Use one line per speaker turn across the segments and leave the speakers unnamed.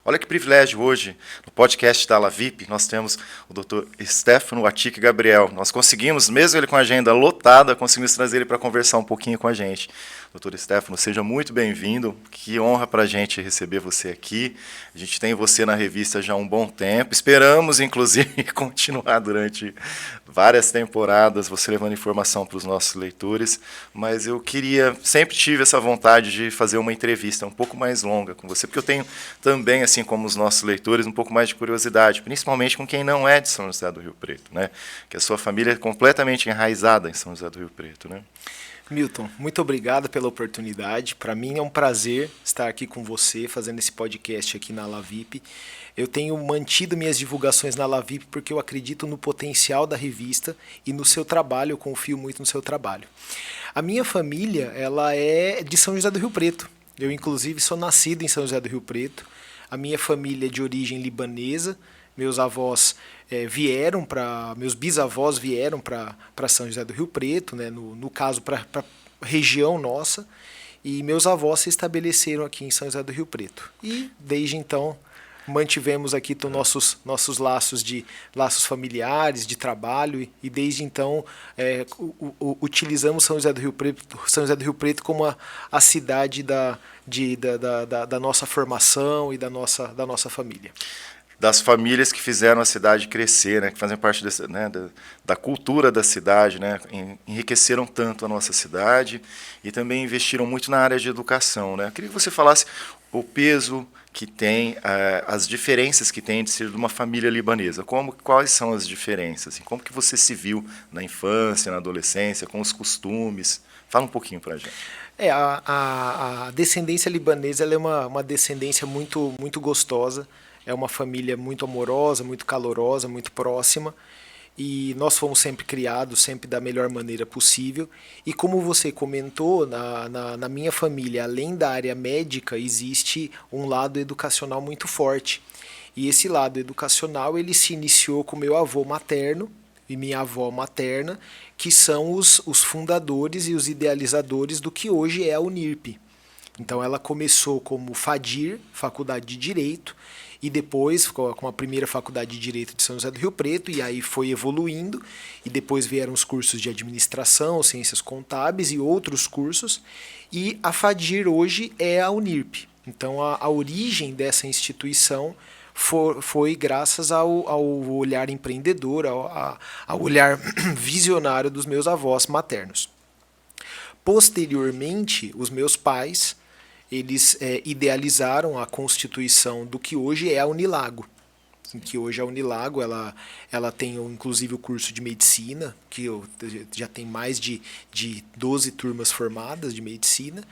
Olha que privilégio hoje, no podcast da Lavip, nós temos o Dr. Stefano Attic Gabriel. Nós conseguimos, mesmo ele com a agenda lotada, conseguimos trazer ele para conversar um pouquinho com a gente. Dr. Stefano, seja muito bem-vindo. Que honra para a gente receber você aqui. A gente tem você na revista já há um bom tempo. Esperamos, inclusive, continuar durante várias temporadas, você levando informação para os nossos leitores. Mas eu sempre tive essa vontade de fazer uma entrevista um pouco mais longa com você, porque eu tenho também, assim como os nossos leitores, um pouco mais de curiosidade, principalmente com quem não é de São José do Rio Preto, né? Que a sua família é completamente enraizada em São José do Rio Preto, né?
Milton, muito obrigado pela oportunidade. Para mim é um prazer estar aqui com você, fazendo esse podcast aqui na Lavip. Eu tenho mantido minhas divulgações na Lavip porque eu acredito no potencial da revista e no seu trabalho, eu confio muito no seu trabalho. A minha família, ela é de São José do Rio Preto. Eu, inclusive, sou nascido em São José do Rio Preto. A minha família é de origem libanesa. Meus avós meus bisavós vieram para São José do Rio Preto, né, no caso para a região nossa, e meus avós se estabeleceram aqui em São José do Rio Preto. E desde então mantivemos aqui nossos laços familiares, de trabalho, e desde então utilizamos São José do Rio Preto como a cidade da nossa formação e da nossa família.
Das famílias que fizeram a cidade crescer, né, que fazem parte da cultura da cidade, né, enriqueceram tanto a nossa cidade e também investiram muito na área de educação, né. Eu queria que você falasse o peso que tem, as diferenças que tem de ser de uma família libanesa. Quais são as diferenças? Como que você se viu na infância, na adolescência, com os costumes? Fala um pouquinho para a gente.
A descendência libanesa ela é uma descendência muito, muito gostosa. É uma família muito amorosa, muito calorosa, muito próxima. E nós fomos sempre criados, sempre da melhor maneira possível. E como você comentou, na minha família, além da área médica, existe um lado educacional muito forte. E esse lado educacional ele se iniciou com meu avô materno e minha avó materna, que são os fundadores e os idealizadores do que hoje é a Unirp. Então ela começou como FADIR, Faculdade de Direito, e depois com a primeira Faculdade de Direito de São José do Rio Preto, e aí foi evoluindo, e depois vieram os cursos de Administração, Ciências Contábeis e outros cursos, e a FADIR hoje é a Unirp. Então a origem dessa instituição foi graças ao olhar empreendedor, ao olhar visionário dos meus avós maternos. Posteriormente, os meus pais eles idealizaram a constituição do que hoje é a Unilago. Que hoje a Unilago ela tem inclusive o curso de medicina, que já tem mais de 12 turmas formadas de medicina.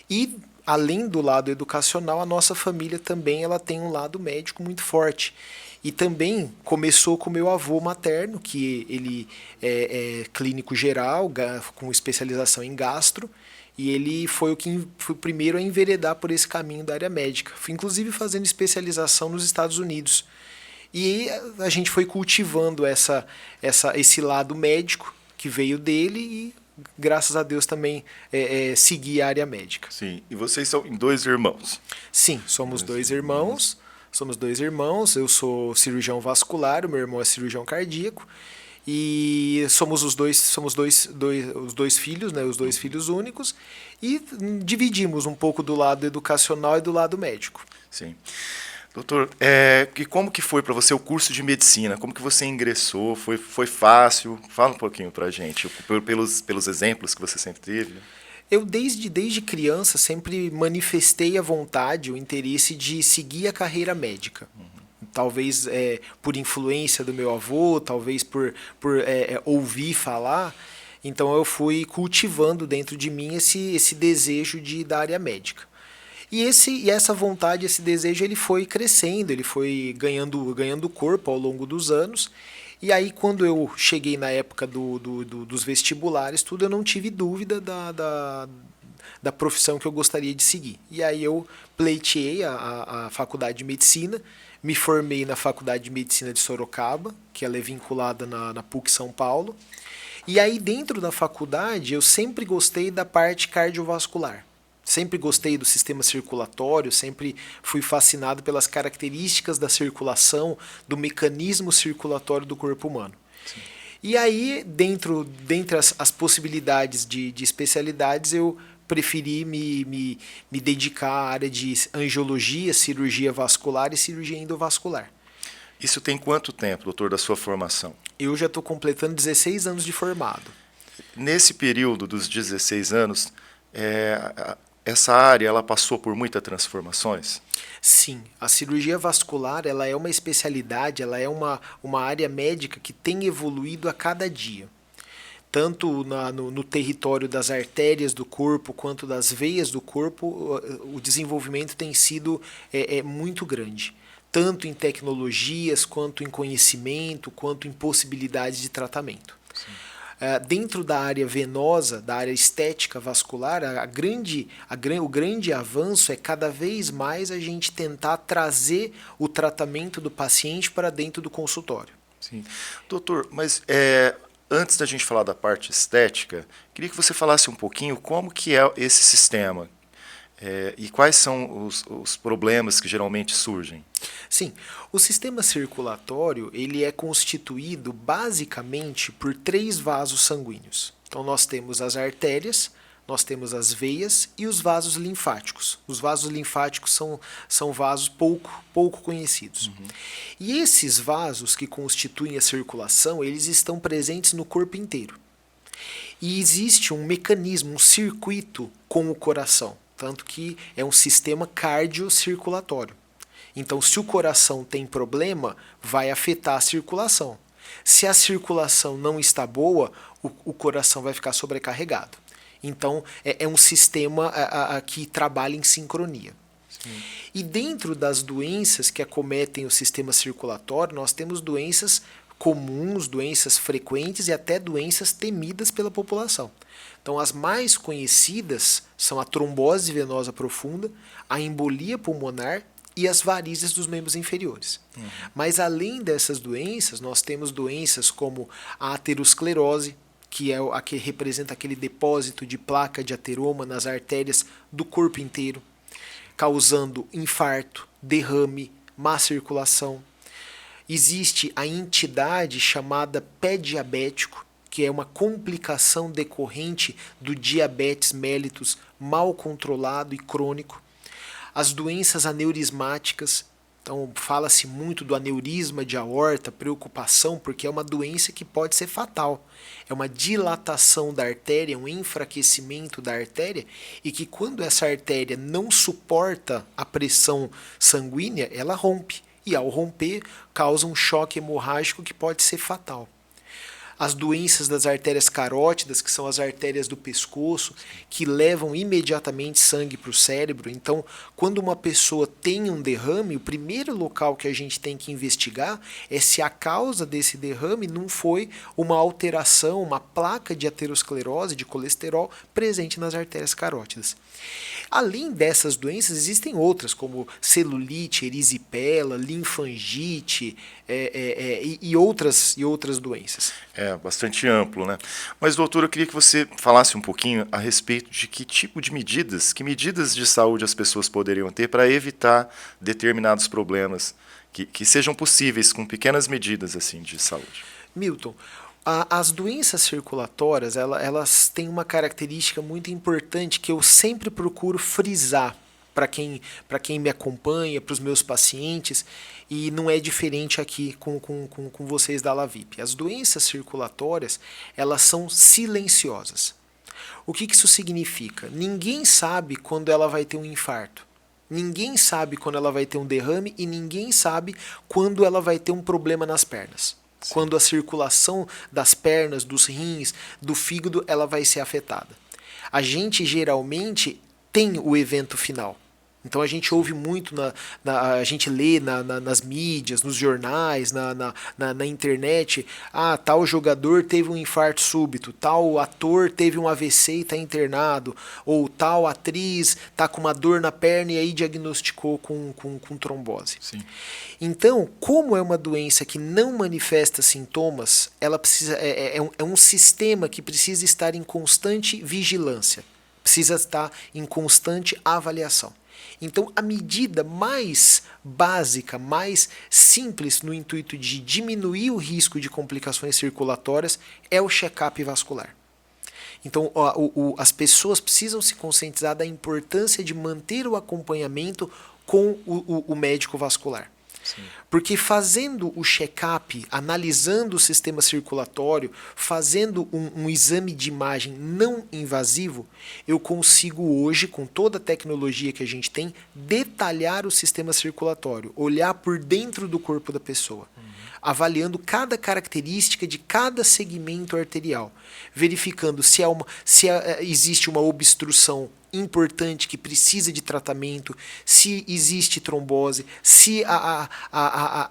E, além do lado educacional, a nossa família também ela tem um lado médico muito forte. E também começou com meu avô materno, que ele é clínico geral, com especialização em gastro, e ele foi o primeiro a enveredar por esse caminho da área médica, inclusive fazendo especialização nos Estados Unidos. E a gente foi cultivando esse lado médico que veio dele e, graças a Deus, também segui a área médica.
Sim, e vocês são dois irmãos?
Sim, somos dois irmãos. Somos dois irmãos, eu sou cirurgião vascular, o meu irmão é cirurgião cardíaco. E somos os dois filhos, né, os dois filhos únicos, e dividimos um pouco do lado educacional e do lado médico.
Sim. Doutor, e como que foi para você o curso de medicina? Como que você ingressou? Foi fácil? Fala um pouquinho para a gente, pelos exemplos que você sempre teve.
Eu, desde criança, sempre manifestei a vontade, o interesse de seguir a carreira médica. Talvez por influência do meu avô, talvez por ouvir falar. Então eu fui cultivando dentro de mim esse desejo da área médica. E essa vontade, esse desejo, ele foi crescendo, ele foi ganhando corpo ao longo dos anos. E aí, quando eu cheguei na época dos vestibulares, eu não tive dúvida da profissão que eu gostaria de seguir. E aí eu pleiteei a faculdade de medicina, me formei na Faculdade de Medicina de Sorocaba, que ela é vinculada na PUC São Paulo. E aí, dentro da faculdade, eu sempre gostei da parte cardiovascular. Sempre gostei do sistema circulatório, sempre fui fascinado pelas características da circulação, do mecanismo circulatório do corpo humano. Sim. E aí, dentre as possibilidades de especialidades, eu preferi me dedicar à área de angiologia, cirurgia vascular e cirurgia endovascular.
Isso tem quanto tempo, doutor, da sua formação?
Eu já estou completando 16 anos de formado.
Nesse período dos 16 anos, essa área ela passou por muitas transformações?
Sim, a cirurgia vascular ela é uma especialidade, ela é uma área médica que tem evoluído a cada dia. Tanto no território das artérias do corpo quanto das veias do corpo, o desenvolvimento tem sido muito grande. Tanto em tecnologias, quanto em conhecimento, quanto em possibilidades de tratamento. Dentro da área venosa, da área estética vascular, o grande avanço é cada vez mais a gente tentar trazer o tratamento do paciente para dentro do consultório.
Sim. Doutor, mas antes da gente falar da parte estética, queria que você falasse um pouquinho como que é esse sistema e quais são os problemas que geralmente surgem.
Sim, o sistema circulatório ele é constituído basicamente por 3 vasos sanguíneos. Então nós temos as artérias, nós temos as veias e os vasos linfáticos. Os vasos linfáticos são vasos pouco conhecidos. Uhum. E esses vasos que constituem a circulação, eles estão presentes no corpo inteiro. E existe um mecanismo, um circuito com o coração, tanto que é um sistema cardiocirculatório. Então, se o coração tem problema, vai afetar a circulação. Se a circulação não está boa, o coração vai ficar sobrecarregado. Então, é um sistema que trabalha em sincronia. Sim. E dentro das doenças que acometem o sistema circulatório, nós temos doenças comuns, doenças frequentes e até doenças temidas pela população. Então, as mais conhecidas são a trombose venosa profunda, a embolia pulmonar e as varizes dos membros inferiores. Uhum. Mas além dessas doenças, nós temos doenças como a aterosclerose, que é a que representa aquele depósito de placa de ateroma nas artérias do corpo inteiro, causando infarto, derrame, má circulação. Existe a entidade chamada pé diabético, que é uma complicação decorrente do diabetes mellitus mal controlado e crônico. As doenças aneurismáticas, então fala-se muito do aneurisma de aorta, preocupação, porque é uma doença que pode ser fatal. É uma dilatação da artéria, um enfraquecimento da artéria, e que quando essa artéria não suporta a pressão sanguínea, ela rompe. E ao romper, causa um choque hemorrágico que pode ser fatal. As doenças das artérias carótidas, que são as artérias do pescoço, que levam imediatamente sangue para o cérebro. Então, quando uma pessoa tem um derrame, o primeiro local que a gente tem que investigar é se a causa desse derrame não foi uma alteração, uma placa de aterosclerose, de colesterol, presente nas artérias carótidas. Além dessas doenças, existem outras, como celulite, erisipela, linfangite e outras doenças.
É bastante amplo, né? Mas, doutor, eu queria que você falasse um pouquinho a respeito de que tipo de medidas, que medidas de saúde as pessoas poderiam ter para evitar determinados problemas que sejam possíveis com pequenas medidas assim de saúde.
Milton, as doenças circulatórias, elas têm uma característica muito importante que eu sempre procuro frisar para quem me acompanha, para os meus pacientes, e não é diferente aqui com vocês da Lavip. As doenças circulatórias, elas são silenciosas. O que isso significa? Ninguém sabe quando ela vai ter um infarto. Ninguém sabe quando ela vai ter um derrame e ninguém sabe quando ela vai ter um problema nas pernas. Sim. Quando a circulação das pernas, dos rins, do fígado, ela vai ser afetada. A gente geralmente tem o evento final. Então a gente ouve muito, a gente lê nas mídias, nos jornais, na internet, tal jogador teve um infarto súbito, tal ator teve um AVC e está internado, ou tal atriz está com uma dor na perna e aí diagnosticou com trombose.
Sim.
Então, como é uma doença que não manifesta sintomas, ela precisa, é um sistema que precisa estar em constante vigilância. precisa estar em constante avaliação. Então, a medida mais básica, mais simples no intuito de diminuir o risco de complicações circulatórias é o check-up vascular. Então, as pessoas precisam se conscientizar da importância de manter o acompanhamento com o médico vascular. Sim. Porque fazendo o check-up, analisando o sistema circulatório, fazendo um exame de imagem não invasivo, eu consigo hoje, com toda a tecnologia que a gente tem, detalhar o sistema circulatório, olhar por dentro do corpo da pessoa, avaliando cada característica de cada segmento arterial, verificando se existe uma obstrução importante que precisa de tratamento, se existe trombose, se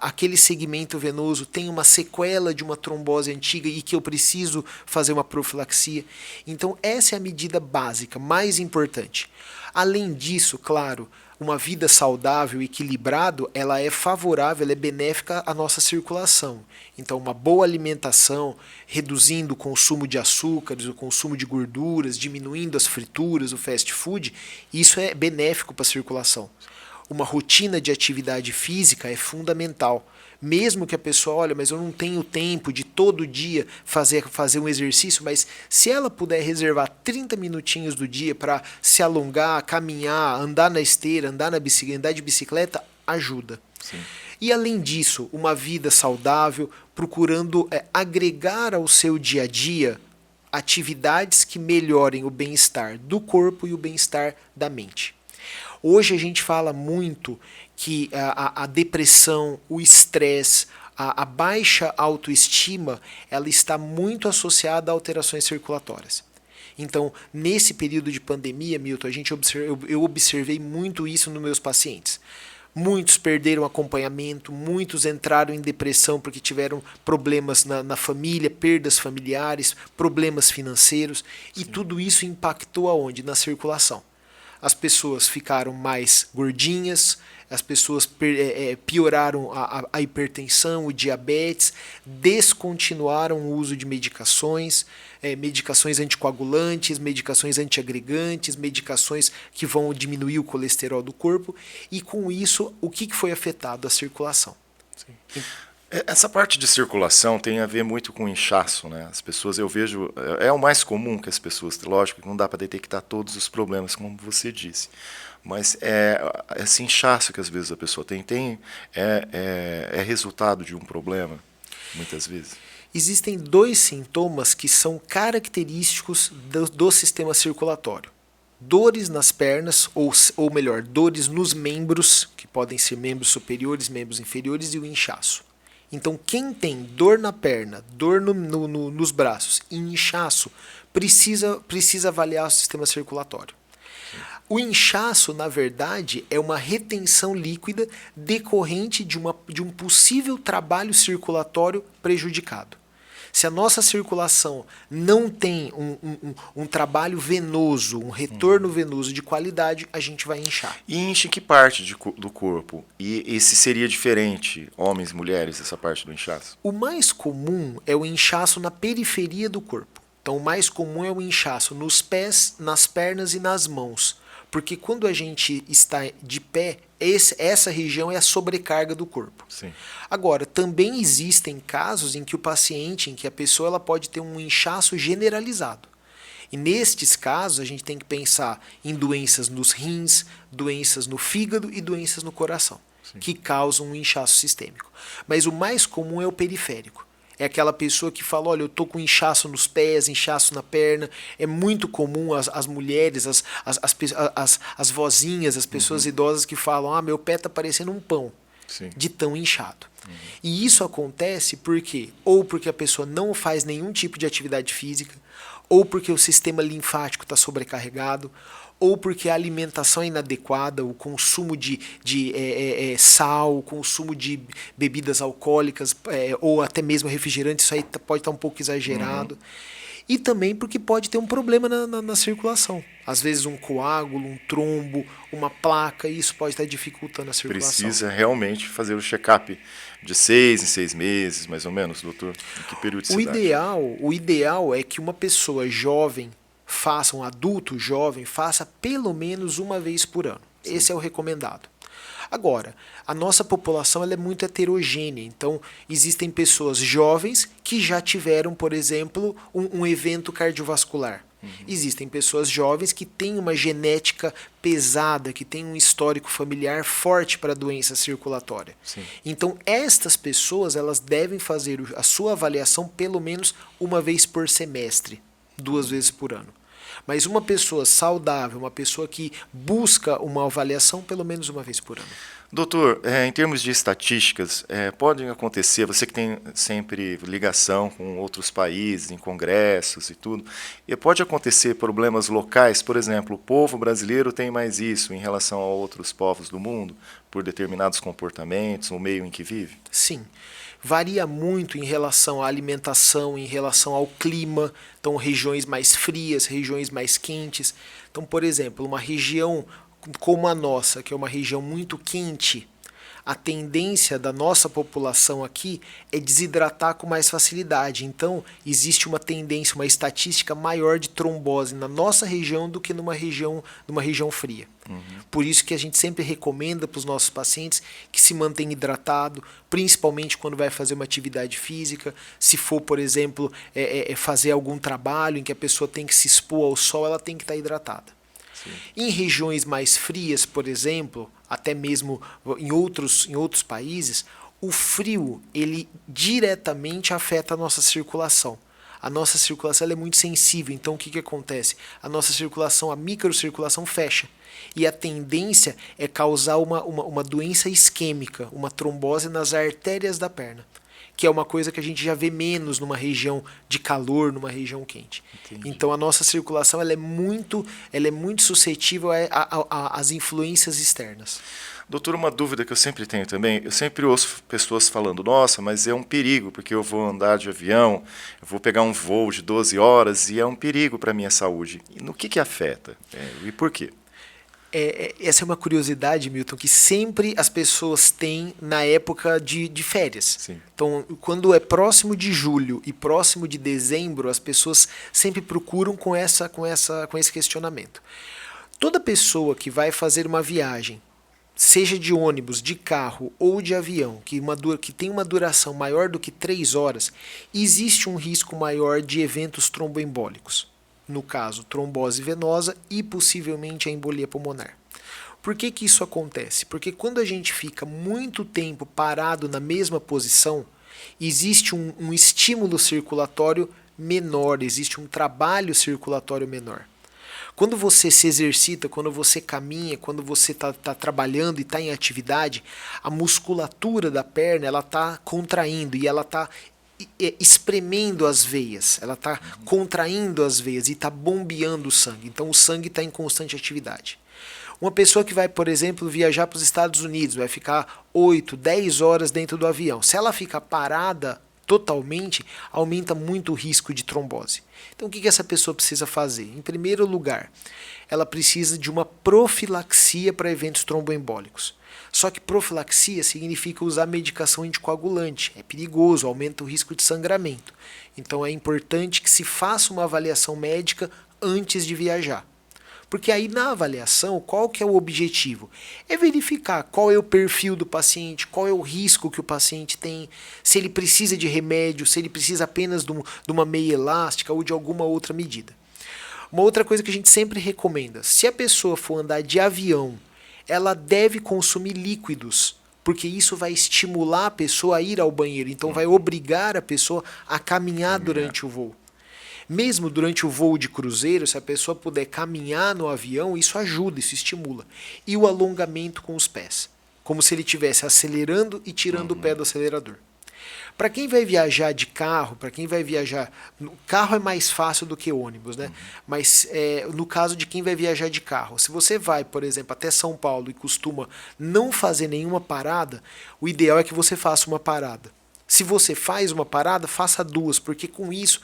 aquele segmento venoso tem uma sequela de uma trombose antiga e que eu preciso fazer uma profilaxia. Então essa é a medida básica, mais importante. Além disso, claro, uma vida saudável e equilibrada, ela é favorável, ela é benéfica à nossa circulação. Então, uma boa alimentação, reduzindo o consumo de açúcares, o consumo de gorduras, diminuindo as frituras, o fast food, isso é benéfico para a circulação. Uma rotina de atividade física é fundamental. Mesmo que a pessoa, olha, mas eu não tenho tempo de todo dia fazer um exercício, mas se ela puder reservar 30 minutinhos do dia para se alongar, caminhar, andar na esteira, andar de bicicleta, ajuda. Sim. E além disso, uma vida saudável, procurando agregar ao seu dia a dia atividades que melhorem o bem-estar do corpo e o bem-estar da mente. Hoje a gente fala muito que a depressão, o estresse, a baixa autoestima, ela está muito associada a alterações circulatórias. Então, nesse período de pandemia, Milton, eu observei muito isso nos meus pacientes. Muitos perderam acompanhamento, muitos entraram em depressão porque tiveram problemas na família, perdas familiares, problemas financeiros. Sim. E tudo isso impactou aonde? Na circulação. As pessoas ficaram mais gordinhas, as pessoas pioraram a hipertensão, o diabetes, descontinuaram o uso de medicações, medicações anticoagulantes, medicações antiagregantes, medicações que vão diminuir o colesterol do corpo, e com isso, o que foi afetado? A circulação.
Sim. Essa parte de circulação tem a ver muito com inchaço, né? As pessoas, eu vejo, é o mais comum que as pessoas, lógico que não dá para detectar todos os problemas, como você disse, mas esse inchaço que às vezes a pessoa tem resultado de um problema, muitas vezes.
Existem 2 sintomas que são característicos do sistema circulatório. Dores nas pernas, ou melhor, dores nos membros, que podem ser membros superiores, membros inferiores, e o inchaço. Então, quem tem dor na perna, dor nos braços e inchaço, precisa avaliar o sistema circulatório. O inchaço, na verdade, é uma retenção líquida decorrente de um possível trabalho circulatório prejudicado. Se a nossa circulação não tem um trabalho venoso, um retorno venoso de qualidade, a gente vai inchar.
E incha em que parte do corpo? E esse seria diferente, homens e mulheres, essa parte do inchaço?
O mais comum é o inchaço na periferia do corpo. Então, o mais comum é o inchaço nos pés, nas pernas e nas mãos. Porque quando a gente está de pé, essa região é a sobrecarga do corpo.
Sim.
Agora, também existem casos em que a pessoa ela pode ter um inchaço generalizado. E nestes casos, a gente tem que pensar em doenças nos rins, doenças no fígado e doenças no coração, sim, que causam um inchaço sistêmico. Mas o mais comum é o periférico. É aquela pessoa que fala, olha, eu tô com inchaço nos pés, inchaço na perna. É muito comum as mulheres, as vozinhas, as pessoas idosas que falam, meu pé tá parecendo um pão, sim, de tão inchado. E isso acontece ou porque a pessoa não faz nenhum tipo de atividade física, ou porque o sistema linfático está sobrecarregado, ou porque a alimentação é inadequada, o consumo de sal, o consumo de bebidas alcoólicas, ou até mesmo refrigerantes, isso aí pode estar um pouco exagerado. E também porque pode ter um problema na circulação. Às vezes um coágulo, um trombo, uma placa, e isso pode estar dificultando a circulação.
Precisa realmente fazer o check-up de 6 em 6 meses, mais ou menos, doutor? Em que periodicidade?
O ideal é que uma pessoa jovem, faça, um adulto jovem, faça pelo menos uma vez por ano. Sim. Esse é o recomendado. Agora, a nossa população ela é muito heterogênea, então existem pessoas jovens que já tiveram, por exemplo, um evento cardiovascular. Existem pessoas jovens que têm uma genética pesada, que têm um histórico familiar forte para doença circulatória. Sim. Então, estas pessoas elas devem fazer a sua avaliação pelo menos uma vez por semestre, 2 vezes por ano. Mas uma pessoa saudável, uma pessoa que busca uma avaliação pelo menos uma vez por ano.
Doutor, em termos de estatísticas, pode acontecer, você que tem sempre ligação com outros países, em congressos e tudo, e pode acontecer problemas locais, por exemplo, o povo brasileiro tem mais isso em relação a outros povos do mundo, por determinados comportamentos, o meio em que vive?
Sim. Varia muito em relação à alimentação, em relação ao clima. Então, regiões mais frias, regiões mais quentes. Então, por exemplo, uma região como a nossa, que é uma região muito quente, a tendência da nossa população aqui é desidratar com mais facilidade. Então, existe uma tendência, uma estatística maior de trombose na nossa região do que numa região fria. Por isso que a gente sempre recomenda para os nossos pacientes que se mantenha hidratado, principalmente quando vai fazer uma atividade física. Se for, por exemplo, fazer algum trabalho em que a pessoa tem que se expor ao sol, ela tem que estar hidratada. Sim. Em regiões mais frias, por exemplo, até mesmo em outros países, o frio ele diretamente afeta a nossa circulação. A nossa circulação ela é muito sensível, então o que acontece? A nossa circulação, a microcirculação fecha. E a tendência é causar uma doença isquêmica, uma trombose nas artérias da perna, que é uma coisa que a gente já vê menos numa região de calor, numa região quente. Entendi. Então a nossa circulação ela é muito suscetível às influências externas.
Doutor, uma dúvida que eu sempre tenho também, eu sempre ouço pessoas falando, nossa, mas é um perigo, porque eu vou andar de avião, eu vou pegar um voo de 12 horas e é um perigo para a minha saúde. E no que afeta? E por quê?
Essa é uma curiosidade, Milton, que sempre as pessoas têm na época de férias. Sim. Então, quando é próximo de julho e próximo de dezembro, as pessoas sempre procuram com esse questionamento. Toda pessoa que vai fazer uma viagem, seja de ônibus, de carro ou de avião, que tem uma duração maior do que 3 horas, existe um risco maior de eventos tromboembólicos. No caso, trombose venosa e possivelmente a embolia pulmonar. Por que isso acontece? Porque quando a gente fica muito tempo parado na mesma posição, existe um estímulo circulatório menor, existe um trabalho circulatório menor. Quando você se exercita, quando você caminha, quando você está trabalhando e está em atividade, a musculatura da perna ela está contraindo e ela está espremendo as veias, ela está contraindo as veias e está bombeando o sangue. Então o sangue está em constante atividade. Uma pessoa que vai, por exemplo, viajar para os Estados Unidos, vai ficar 8, 10 horas dentro do avião. Se ela ficar parada totalmente, aumenta muito o risco de trombose. Então o que essa pessoa precisa fazer? Em primeiro lugar, ela precisa de uma profilaxia para eventos tromboembólicos. Só que profilaxia significa usar medicação anticoagulante. É perigoso, aumenta o risco de sangramento. Então é importante que se faça uma avaliação médica antes de viajar. Porque aí na avaliação, qual que é o objetivo? É verificar qual é o perfil do paciente, qual é o risco que o paciente tem, se ele precisa de remédio, se ele precisa apenas de uma meia elástica ou de alguma outra medida. Uma outra coisa que a gente sempre recomenda, se a pessoa for andar de avião, ela deve consumir líquidos, porque isso vai estimular a pessoa a ir ao banheiro, então vai obrigar a pessoa a caminhar durante o voo. Mesmo durante o voo de cruzeiro, se a pessoa puder caminhar no avião, isso ajuda, isso estimula. E o alongamento com os pés, como se ele estivesse acelerando e tirando o pé do acelerador. Para quem vai viajar de carro, para quem vai viajar... Carro é mais fácil do que ônibus, né? Mas no caso de quem vai viajar de carro, se você vai, por exemplo, até São Paulo e costuma não fazer nenhuma parada, o ideal é que você faça uma parada. Se você faz uma parada, faça duas, porque com isso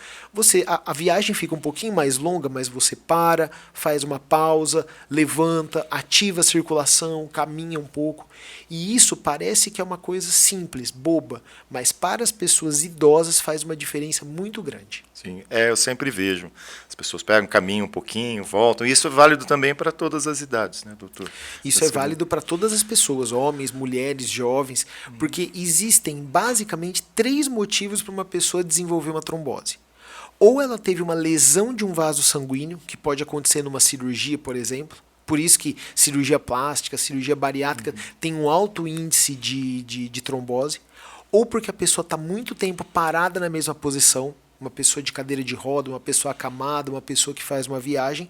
a viagem fica um pouquinho mais longa, mas você para, faz uma pausa, levanta, ativa a circulação, caminha um pouco. E isso parece que é uma coisa simples, boba, mas para as pessoas idosas faz uma diferença muito grande.
Sim, eu sempre vejo. As pessoas pegam, caminham um pouquinho, voltam. E isso é válido também para todas as idades, né, doutor?
Isso é válido para todas as pessoas, homens, mulheres, jovens, porque existem basicamente 3 motivos para uma pessoa desenvolver uma trombose. Ou ela teve uma lesão de um vaso sanguíneo, que pode acontecer numa cirurgia, por exemplo. Por isso que cirurgia plástica, cirurgia bariátrica tem um alto índice de trombose. Ou porque a pessoa está muito tempo parada na mesma posição, uma pessoa de cadeira de roda, uma pessoa acamada, uma pessoa que faz uma viagem,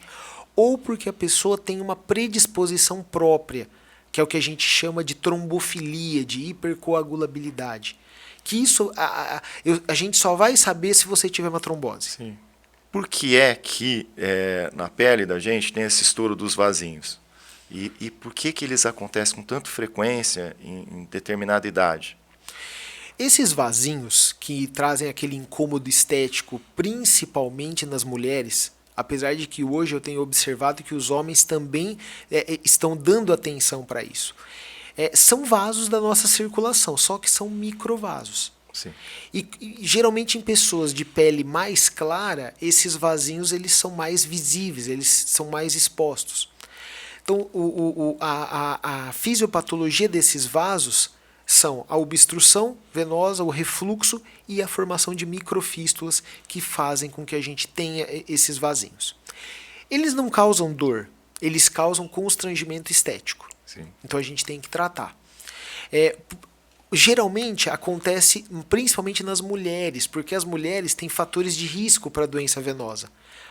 ou porque a pessoa tem uma predisposição própria, que é o que a gente chama de trombofilia, de hipercoagulabilidade. Que isso a gente só vai saber se você tiver uma trombose.
Sim. Por que é que na pele da gente tem esse estouro dos vasinhos? E por que eles acontecem com tanta frequência em determinada idade?
Esses vasinhos que trazem aquele incômodo estético, principalmente nas mulheres, apesar de que hoje eu tenho observado que os homens também estão dando atenção para isso, são vasos da nossa circulação, só que são microvasos.
Sim.
E geralmente em pessoas de pele mais clara, esses vasinhos eles são mais visíveis, eles são mais expostos. Então a fisiopatologia desses vasos são a obstrução venosa, o refluxo e a formação de microfístulas que fazem com que a gente tenha esses vasinhos. Eles não causam dor, eles causam constrangimento estético.
Sim.
Então a gente tem que tratar. Geralmente acontece principalmente nas mulheres, porque as mulheres têm fatores de risco para a doença venosa.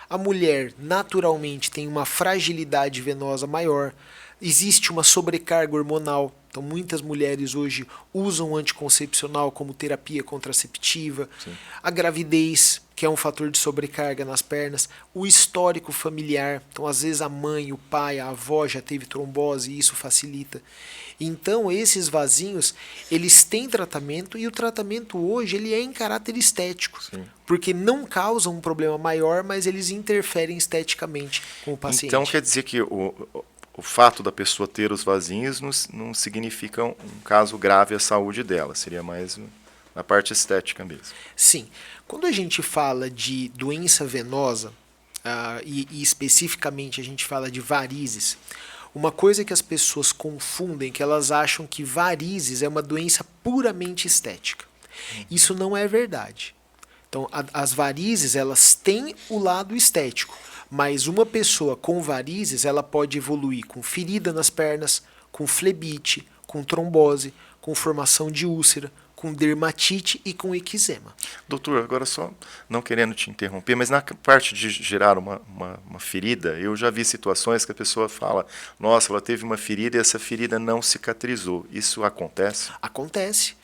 A mulher naturalmente tem uma fragilidade venosa maior, existe uma sobrecarga hormonal. Então, muitas mulheres hoje usam anticoncepcional como terapia contraceptiva. Sim. A gravidez, que é um fator de sobrecarga nas pernas. O histórico familiar. Então, às vezes, a mãe, o pai, a avó já teve trombose e isso facilita. Então, esses vasinhos, eles têm tratamento e o tratamento hoje ele é em caráter estético. Sim. Porque não causam um problema maior, mas eles interferem esteticamente com o paciente.
Então, quer dizer que o fato da pessoa ter os vasinhos não significa um caso grave à saúde dela, seria mais na parte estética mesmo.
Sim. Quando a gente fala de doença venosa, e especificamente a gente fala de varizes, uma coisa que as pessoas confundem, que elas acham que varizes é uma doença puramente estética. Isso não é verdade. Então, as varizes, elas têm o lado estético. Mas uma pessoa com varizes, ela pode evoluir com ferida nas pernas, com flebite, com trombose, com formação de úlcera, com dermatite e com eczema.
Doutor, agora só não querendo te interromper, mas na parte de gerar uma ferida, eu já vi situações que a pessoa fala, nossa, ela teve uma ferida e essa ferida não cicatrizou. Isso acontece?
Acontece.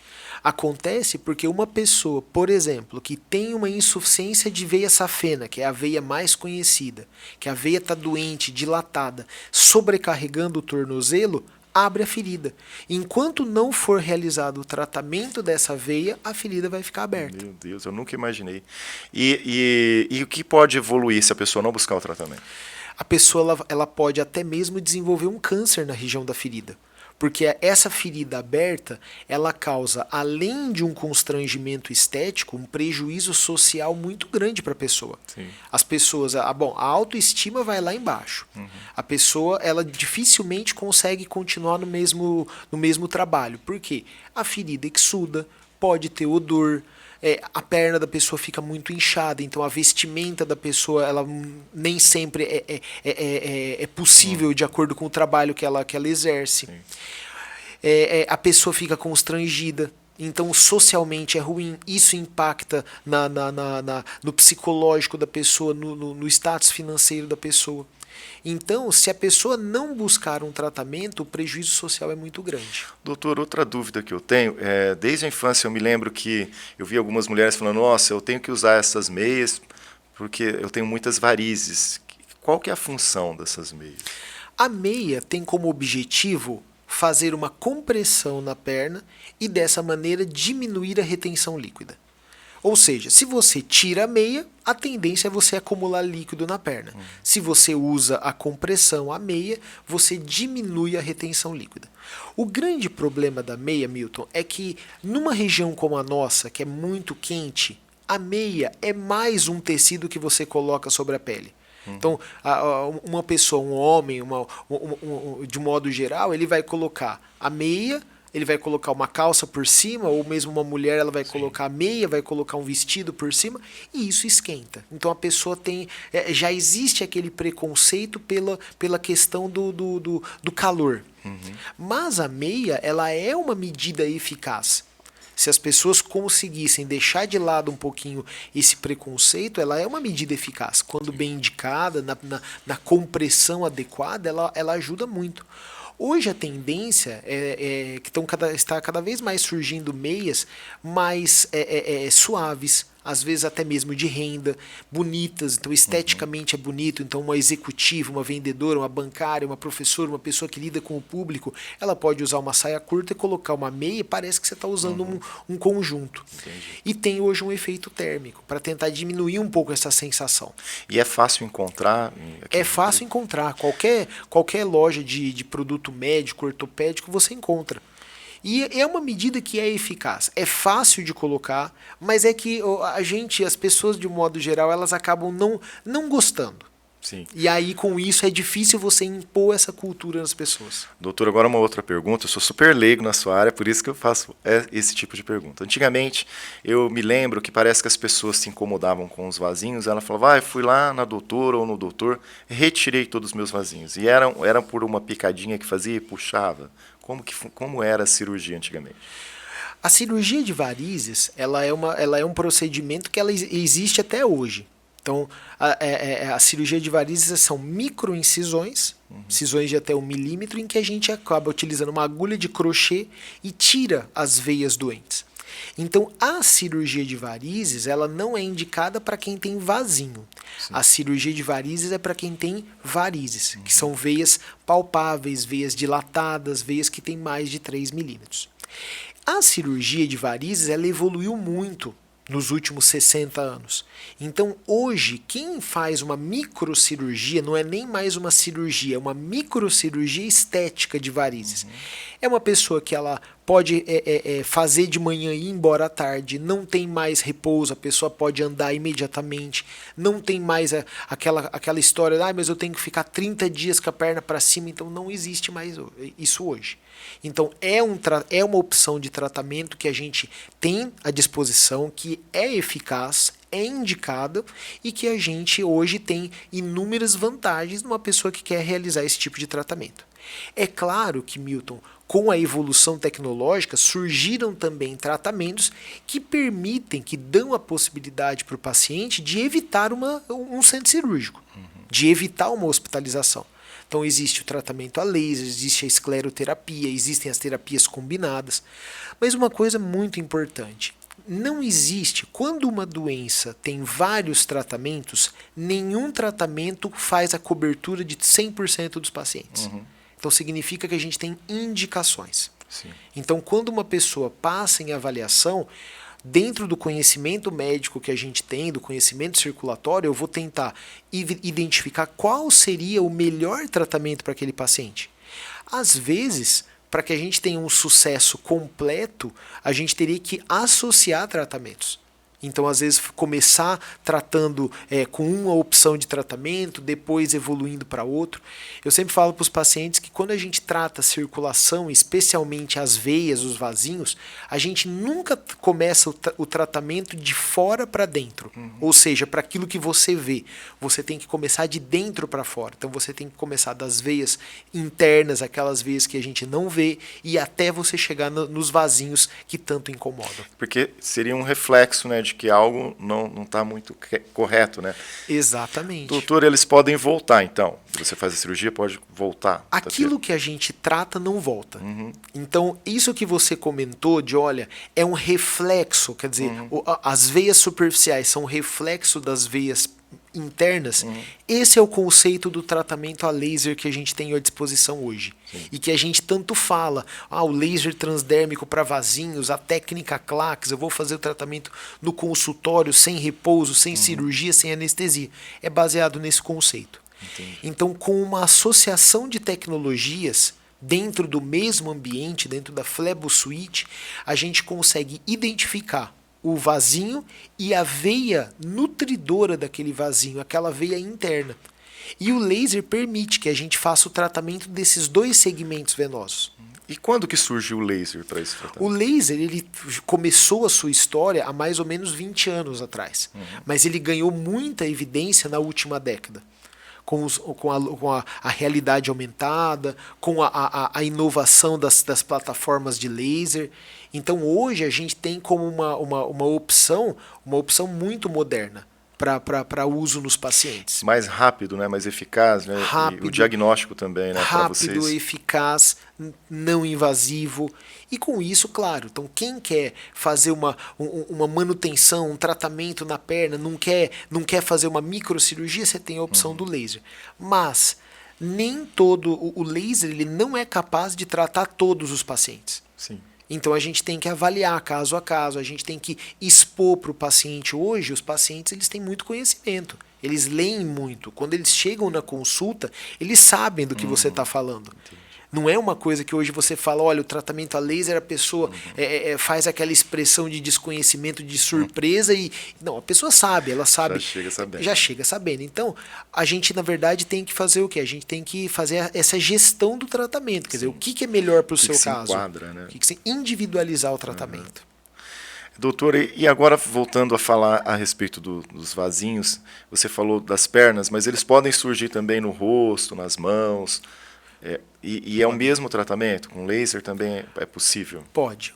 Acontece porque uma pessoa, por exemplo, que tem uma insuficiência de veia safena, que é a veia mais conhecida, que a veia está doente, dilatada, sobrecarregando o tornozelo, abre a ferida. Enquanto não for realizado o tratamento dessa veia, a ferida vai ficar aberta.
Meu Deus, eu nunca imaginei. E o que pode evoluir se a pessoa não buscar o tratamento?
A pessoa ela pode até mesmo desenvolver um câncer na região da ferida. Porque essa ferida aberta, ela causa, além de um constrangimento estético, um prejuízo social muito grande para a pessoa. Sim. As pessoas, a autoestima vai lá embaixo. Uhum. A pessoa, ela dificilmente consegue continuar no mesmo trabalho. Por quê? A ferida exuda, pode ter odor, a perna da pessoa fica muito inchada, então a vestimenta da pessoa ela nem sempre é possível de acordo com o trabalho que ela exerce. A pessoa fica constrangida, então socialmente é ruim, isso impacta no psicológico da pessoa, no status financeiro da pessoa. Então, se a pessoa não buscar um tratamento, o prejuízo social é muito grande.
Doutor, outra dúvida que eu tenho, desde a infância eu me lembro que eu vi algumas mulheres falando, nossa, eu tenho que usar essas meias porque eu tenho muitas varizes. Qual que é a função dessas meias?
A meia tem como objetivo fazer uma compressão na perna e dessa maneira diminuir a retenção líquida. Ou seja, se você tira a meia, a tendência é você acumular líquido na perna. Se você usa a compressão, a meia, você diminui a retenção líquida. O grande problema da meia, Milton, é que numa região como a nossa, que é muito quente, a meia é mais um tecido que você coloca sobre a pele. Então, uma pessoa, um homem, de modo geral, ele vai colocar a meia, ele vai colocar uma calça por cima, ou mesmo uma mulher, ela vai colocar a meia, vai colocar um vestido por cima, e isso esquenta. Então a pessoa tem. Já existe aquele preconceito pela questão do calor. Mas a meia, ela é uma medida eficaz. Se as pessoas conseguissem deixar de lado um pouquinho esse preconceito, ela é uma medida eficaz. Quando bem indicada, na compressão adequada, ela ajuda muito. Hoje a tendência é que está cada vez mais surgindo meias mais suaves, às vezes até mesmo de renda, bonitas, então esteticamente é bonito, então uma executiva, uma vendedora, uma bancária, uma professora, uma pessoa que lida com o público, ela pode usar uma saia curta e colocar uma meia e parece que você está usando um conjunto.
Entendi.
E tem hoje um efeito térmico, para tentar diminuir um pouco essa sensação.
E é fácil encontrar?
É fácil encontrar, qualquer loja de produto médico, ortopédico, você encontra. E é uma medida que é eficaz. É fácil de colocar, mas é que as pessoas de um modo geral, elas acabam não gostando.
Sim.
E aí, com isso, é difícil você impor essa cultura nas pessoas.
Doutor, agora uma outra pergunta. Eu sou super leigo na sua área, por isso que eu faço esse tipo de pergunta. Antigamente, eu me lembro que parece que as pessoas se incomodavam com os vasinhos. Ela falava, fui lá na doutora ou no doutor, retirei todos os meus vasinhos. E eram por uma picadinha que fazia e puxava. Como era a cirurgia antigamente?
A cirurgia de varizes, ela é um procedimento que ela existe até hoje. Então, a cirurgia de varizes são microincisões, incisões de até 1 milímetro, em que a gente acaba utilizando uma agulha de crochê e tira as veias doentes. Então, a cirurgia de varizes, ela não é indicada para quem tem vasinho. Sim. A cirurgia de varizes é para quem tem varizes, que são veias palpáveis, veias dilatadas, veias que têm mais de 3 milímetros. A cirurgia de varizes, ela evoluiu muito nos últimos 60 anos. Então, hoje, quem faz uma microcirurgia não é nem mais uma cirurgia, é uma microcirurgia estética de varizes. É uma pessoa que ela pode fazer de manhã e ir embora à tarde, não tem mais repouso, a pessoa pode andar imediatamente, não tem mais aquela história, mas eu tenho que ficar 30 dias com a perna para cima, então não existe mais isso hoje. Então é uma opção de tratamento que a gente tem à disposição, que é eficaz, é indicada e que a gente hoje tem inúmeras vantagens numa pessoa que quer realizar esse tipo de tratamento. É claro que, Milton, com a evolução tecnológica, surgiram também tratamentos que permitem, que dão a possibilidade para o paciente de evitar um centro cirúrgico, de evitar uma hospitalização. Então existe o tratamento a laser, existe a escleroterapia, existem as terapias combinadas. Mas uma coisa muito importante, não existe, quando uma doença tem vários tratamentos, nenhum tratamento faz a cobertura de 100% dos pacientes. Então significa que a gente tem indicações.
Sim.
Então quando uma pessoa passa em avaliação, dentro do conhecimento médico que a gente tem, do conhecimento circulatório, eu vou tentar identificar qual seria o melhor tratamento para aquele paciente. Às vezes, para que a gente tenha um sucesso completo, a gente teria que associar tratamentos. Então, às vezes, começar tratando com uma opção de tratamento, depois evoluindo para outro. Eu sempre falo para os pacientes que quando a gente trata a circulação, especialmente as veias, os vasinhos, a gente nunca começa o tratamento de fora para dentro. Ou seja, para aquilo que você vê. Você tem que começar de dentro para fora. Então, você tem que começar das veias internas, aquelas veias que a gente não vê, e até você chegar nos vasinhos que tanto incomodam.
Porque seria um reflexo, né, de que algo não está muito correto, né?
Exatamente.
Doutor, eles podem voltar, então. Você faz a cirurgia, pode voltar.
Aquilo que a gente trata não volta. Então, isso que você comentou de, olha, é um reflexo, quer dizer, as veias superficiais são um reflexo das veias internas, esse é o conceito do tratamento a laser que a gente tem à disposição hoje.
Sim.
E que a gente tanto fala, o laser transdérmico para vasinhos, a técnica Clax, eu vou fazer o tratamento no consultório, sem repouso, sem cirurgia, sem anestesia. É baseado nesse conceito.
Entendi.
Então, com uma associação de tecnologias dentro do mesmo ambiente, dentro da Flebo Suite, a gente consegue identificar o vasinho e a veia nutridora daquele vasinho, aquela veia interna. E o laser permite que a gente faça o tratamento desses dois segmentos venosos.
E quando que surgiu o laser para esse tratamento?
O laser ele começou a sua história há mais ou menos 20 anos atrás, mas ele ganhou muita evidência na última década. Com a realidade aumentada, com a inovação das plataformas de laser. Então hoje a gente tem como uma opção muito moderna para uso nos pacientes.
Mais rápido, né? Mais eficaz, né?
Rápido,
e o diagnóstico também, né?
rápido,
vocês.
eficaz, não invasivo. E com isso, claro, então quem quer fazer uma manutenção, um tratamento na perna, não quer fazer uma microcirurgia, você tem a opção do laser. Mas nem todo o laser ele não é capaz de tratar todos os pacientes.
Sim.
Então a gente tem que avaliar caso a caso, a gente tem que expor para o paciente. Hoje os pacientes eles têm muito conhecimento, eles leem muito. Quando eles chegam na consulta, eles sabem do que você está falando.
Entendi.
Não é uma coisa que hoje você fala, olha, o tratamento a laser, a pessoa faz aquela expressão de desconhecimento, de surpresa e... Não, a pessoa sabe, ela sabe.
Já chega sabendo.
Já chega sabendo. Então, a gente, na verdade, tem que fazer o quê? A gente tem que fazer essa gestão do tratamento. Quer dizer, o que é melhor para o seu caso?
Enquadra, né?
O que se individualizar o tratamento.
Doutor, e agora voltando a falar a respeito dos vasinhos, você falou das pernas, mas eles podem surgir também no rosto, nas mãos... E é o mesmo tratamento? Com laser também é possível?
Pode.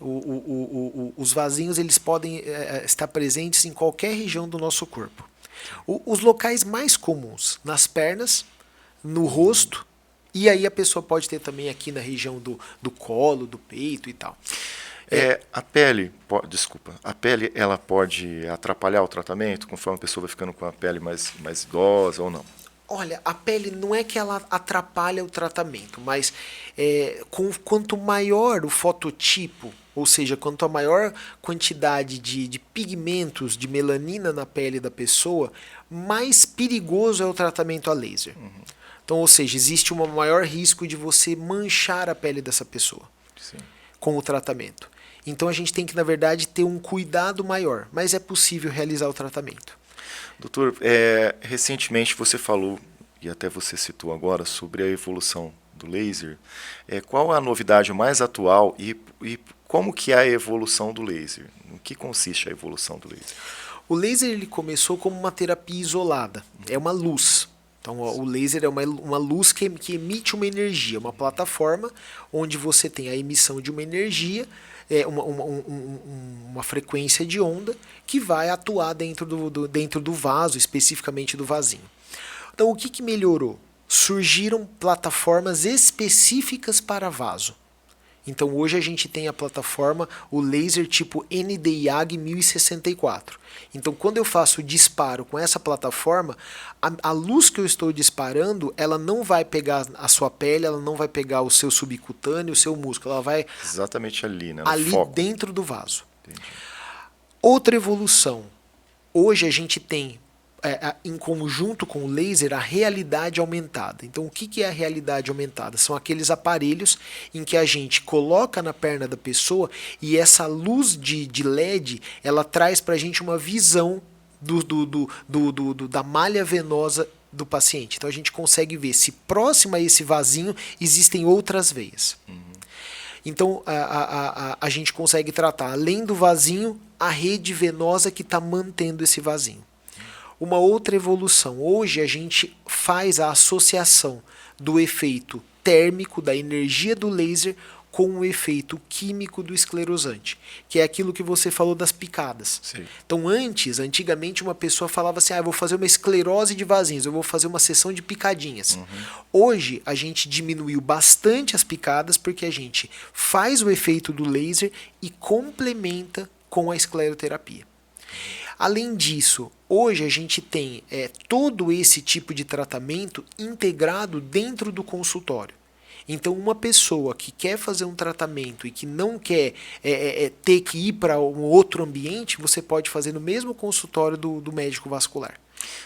Os vasinhos eles podem estar presentes em qualquer região do nosso corpo. Os locais mais comuns, nas pernas, no rosto, e aí a pessoa pode ter também aqui na região do colo, do peito e tal.
A pele, a pele ela pode atrapalhar o tratamento conforme a pessoa vai ficando com a pele mais idosa ou não?
Olha, a pele não é que ela atrapalha o tratamento, mas quanto maior o fototipo, ou seja, quanto a maior quantidade de pigmentos, de melanina na pele da pessoa, mais perigoso é o tratamento a laser. Então, ou seja, existe um maior risco de você manchar a pele dessa pessoa.
Sim.
Com o tratamento. Então a gente tem que, na verdade, ter um cuidado maior, mas é possível realizar o tratamento.
Doutor, recentemente você falou, e até você citou agora, sobre a evolução do laser. Qual a novidade mais atual e como que é a evolução do laser? No que consiste a evolução do laser?
O laser ele começou como uma terapia isolada, é uma luz. Então o laser é uma luz que emite uma energia, uma plataforma onde você tem a emissão de uma energia, uma frequência de onda que vai atuar dentro do vaso, especificamente do vasinho. Então o que melhorou? Surgiram plataformas específicas para vaso. Então hoje a gente tem a plataforma, o laser tipo Nd:YAG 1064. Então quando eu faço o disparo com essa plataforma, a luz que eu estou disparando, ela não vai pegar a sua pele, ela não vai pegar o seu subcutâneo, o seu músculo, ela vai
exatamente ali, né,
ali
foco.
Dentro do vaso.
Entendi.
Outra evolução. Hoje a gente tem em conjunto com o laser, a realidade aumentada. Então, o que é a realidade aumentada? São aqueles aparelhos em que a gente coloca na perna da pessoa e essa luz de LED, ela traz para a gente uma visão da malha venosa do paciente. Então, a gente consegue ver se próximo a esse vasinho existem outras veias. Então, a gente consegue tratar, além do vasinho, a rede venosa que está mantendo esse vasinho. Uma outra evolução. Hoje a gente faz a associação do efeito térmico, da energia do laser, com o efeito químico do esclerosante, que é aquilo que você falou das picadas.
Sim.
Então antigamente uma pessoa falava assim, eu vou fazer uma esclerose de vasinhos, eu vou fazer uma sessão de picadinhas. Hoje a gente diminuiu bastante as picadas porque a gente faz o efeito do laser e complementa com a escleroterapia. Além disso, hoje a gente tem todo esse tipo de tratamento integrado dentro do consultório. Então, uma pessoa que quer fazer um tratamento e que não quer ter que ir para um outro ambiente, você pode fazer no mesmo consultório do médico vascular.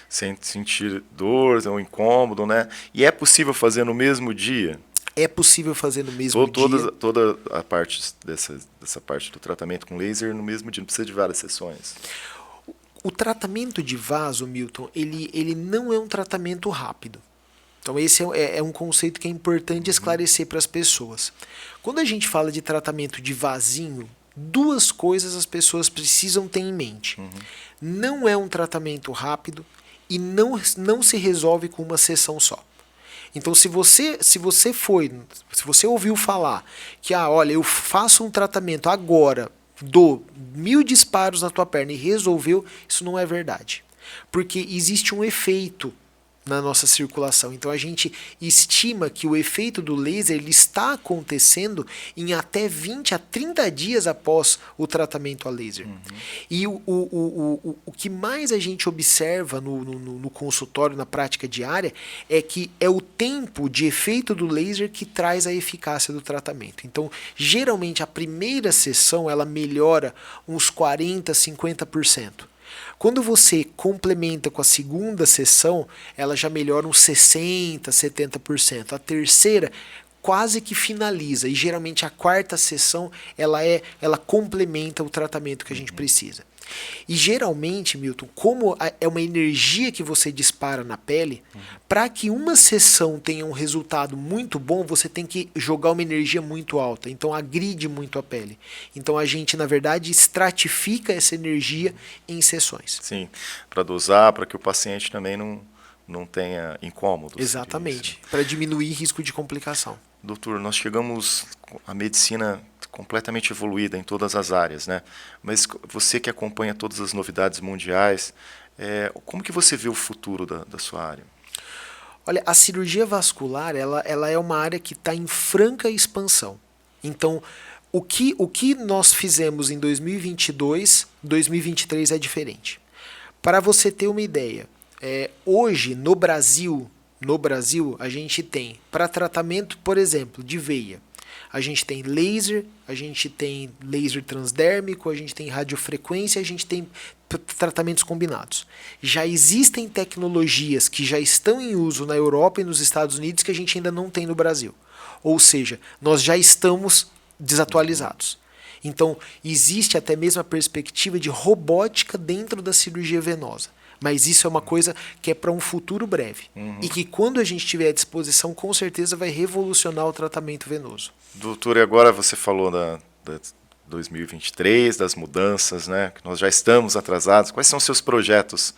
Sem sentir dor ou incômodo, né? E é possível fazer no mesmo dia?
É possível fazer no mesmo dia.
Toda a parte dessa parte do tratamento com laser no mesmo dia, não precisa de várias sessões.
O tratamento de vaso, Milton, ele não é um tratamento rápido. Então esse é um conceito que é importante esclarecer para as pessoas. Quando a gente fala de tratamento de vasinho, duas coisas as pessoas precisam ter em mente. Não é um tratamento rápido e não se resolve com uma sessão só. Então se você ouviu falar que olha, eu faço um tratamento agora, dou 1000 disparos na tua perna e resolveu, isso não é verdade. Porque existe um efeito na nossa circulação. Então a gente estima que o efeito do laser ele está acontecendo em até 20 a 30 dias após o tratamento a laser. E o que mais a gente observa no consultório, na prática diária, é que é o tempo de efeito do laser que traz a eficácia do tratamento. Então, geralmente a primeira sessão ela melhora uns 40, 50%. Quando você complementa com a segunda sessão, ela já melhora uns 60%, 70%. A terceira quase que finaliza e geralmente a quarta sessão ela complementa o tratamento que a gente precisa. E geralmente, Milton, como é uma energia que você dispara na pele, para que uma sessão tenha um resultado muito bom, você tem que jogar uma energia muito alta, então agride muito a pele. Então a gente, na verdade, estratifica essa energia em sessões.
Sim, para dosar, para que o paciente também não tenha incômodos.
Exatamente, para diminuir risco de complicação.
Doutor, nós chegamos à medicina completamente evoluída em todas as áreas, né? Mas você que acompanha todas as novidades mundiais, como que você vê o futuro da sua área?
Olha, a cirurgia vascular ela é uma área que está em franca expansão. Então, o que nós fizemos em 2022, 2023 é diferente. Para você ter uma ideia, hoje no Brasil, a gente tem, para tratamento, por exemplo, de veia, a gente tem laser transdérmico, a gente tem radiofrequência, a gente tem tratamentos combinados. Já existem tecnologias que já estão em uso na Europa e nos Estados Unidos que a gente ainda não tem no Brasil. Ou seja, nós já estamos desatualizados. Então, existe até mesmo a perspectiva de robótica dentro da cirurgia venosa. Mas isso é uma coisa que é para um futuro breve. E que quando a gente tiver à disposição, com certeza vai revolucionar o tratamento venoso.
Doutor, e agora você falou da 2023, das mudanças, né? Que nós já estamos atrasados. Quais são os seus projetos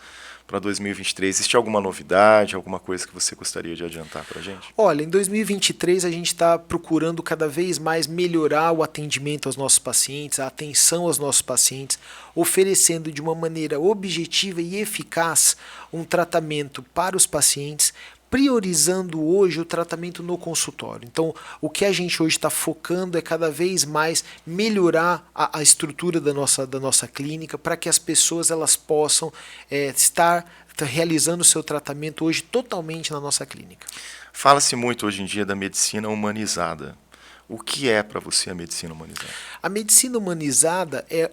para 2023? Existe alguma novidade, alguma coisa que você gostaria de adiantar para a gente?
Olha, em 2023 a gente está procurando cada vez mais melhorar o atendimento aos nossos pacientes, a atenção aos nossos pacientes, oferecendo de uma maneira objetiva e eficaz um tratamento para os pacientes, priorizando hoje o tratamento no consultório. Então, o que a gente hoje está focando é cada vez mais melhorar a estrutura da nossa clínica para que as pessoas elas possam estar realizando o seu tratamento hoje totalmente na nossa clínica.
Fala-se muito hoje em dia da medicina humanizada. O que é para você a medicina humanizada?
A medicina humanizada é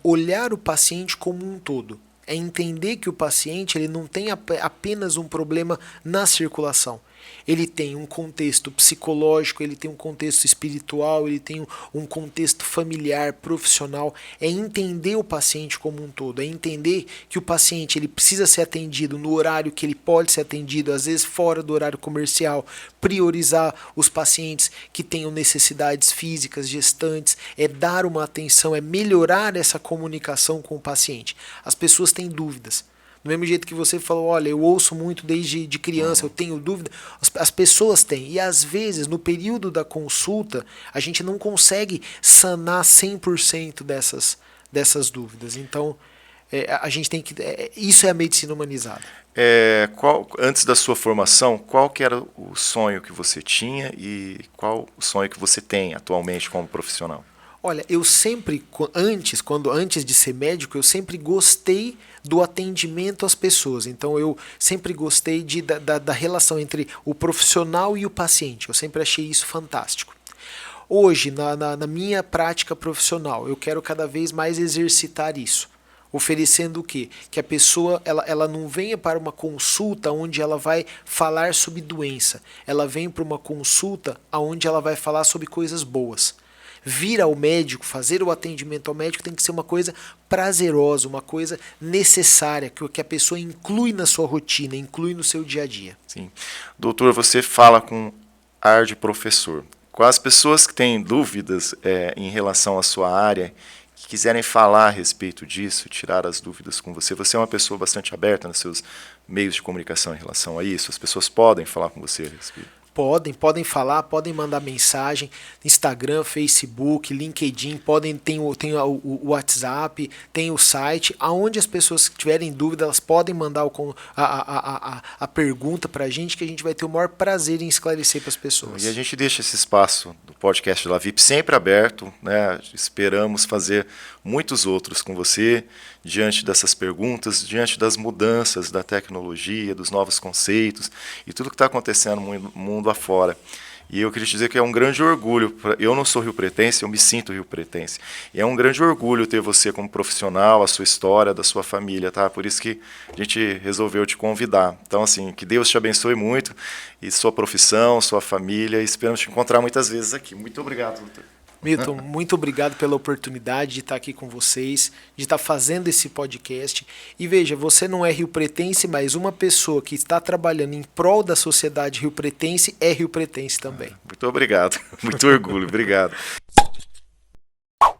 olhar o paciente como um todo. É entender que o paciente ele não tem apenas um problema na circulação. Ele tem um contexto psicológico, ele tem um contexto espiritual, ele tem um contexto familiar, profissional. É entender o paciente como um todo, é entender que o paciente ele precisa ser atendido no horário que ele pode ser atendido, às vezes fora do horário comercial, priorizar os pacientes que tenham necessidades físicas, gestantes, é dar uma atenção, é melhorar essa comunicação com o paciente. As pessoas têm dúvidas. Do mesmo jeito que você falou, olha, eu ouço muito desde de criança, eu tenho dúvida, as pessoas têm. E às vezes, no período da consulta, a gente não consegue sanar 100% dessas dúvidas. Então, a gente tem que... isso é a medicina humanizada.
Antes da sua formação, qual que era o sonho que você tinha e qual o sonho que você tem atualmente como profissional?
Olha, eu sempre, antes de ser médico, eu sempre gostei do atendimento às pessoas. Então eu sempre gostei da relação entre o profissional e o paciente. Eu sempre achei isso fantástico. Hoje, na minha prática profissional, eu quero cada vez mais exercitar isso. Oferecendo o quê? Que a pessoa ela não venha para uma consulta onde ela vai falar sobre doença. Ela vem para uma consulta onde ela vai falar sobre coisas boas. Vir ao médico, fazer o atendimento ao médico tem que ser uma coisa prazerosa, uma coisa necessária, que a pessoa inclui na sua rotina, inclui no seu dia a dia.
Sim. Doutor, você fala com ar de professor. Com as pessoas que têm dúvidas em relação à sua área, que quiserem falar a respeito disso, tirar as dúvidas com você, você é uma pessoa bastante aberta nos seus meios de comunicação em relação a isso? As pessoas podem falar com você a respeito?
Podem falar, podem mandar mensagem, Instagram, Facebook, LinkedIn, tem o WhatsApp, tem o site, aonde as pessoas que tiverem dúvida, elas podem mandar a pergunta para a gente, que a gente vai ter o maior prazer em esclarecer para as pessoas.
E a gente deixa esse espaço do podcast La VIP sempre aberto, né? Esperamos fazer muitos outros com você, diante dessas perguntas, diante das mudanças da tecnologia, dos novos conceitos e tudo que está acontecendo no mundo afora. E eu queria te dizer que é um grande orgulho, eu não sou riopretense, eu me sinto riopretense. E é um grande orgulho ter você como profissional, a sua história, da sua família, tá? Por isso que a gente resolveu te convidar. Então, assim, que Deus te abençoe muito, e sua profissão, sua família, e esperamos te encontrar muitas vezes aqui. Muito obrigado, doutor.
Milton, muito obrigado pela oportunidade de estar aqui com vocês, de estar fazendo esse podcast. E veja, você não é riopretense, mas uma pessoa que está trabalhando em prol da sociedade riopretense é riopretense também.
Muito obrigado, muito orgulho, obrigado.